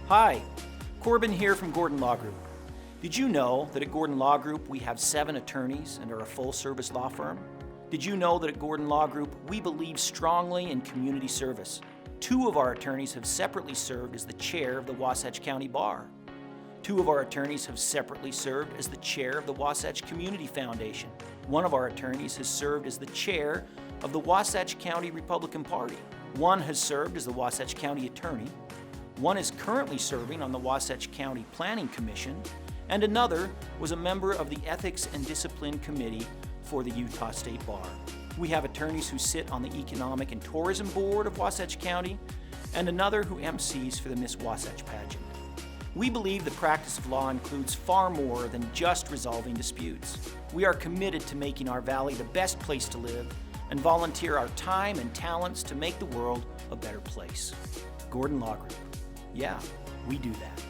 Hi, Corbin here from Gordon Law Group. Did you know that at Gordon Law Group we have 7 attorneys and are a full-service law firm? Did you know that at Gordon Law Group we believe strongly in community service? 2 of our attorneys have separately served as the chair of the Wasatch County Bar. 2 of our attorneys have separately served as the chair of the Wasatch Community Foundation. 1 of our attorneys has served as the chair of the Wasatch County Republican Party. 1 has served as the Wasatch County Attorney. 1 is currently serving on the Wasatch County Planning Commission, and another was a member of the Ethics and Discipline Committee for the Utah State Bar. We have attorneys who sit on the Economic and Tourism Board of Wasatch County, and another who MCs for the Miss Wasatch pageant. We believe the practice of law includes far more than just resolving disputes. We are committed to making our valley the best place to live and volunteer our time and talents to make the world a better place. Gordon Law Group. Yeah, we do that.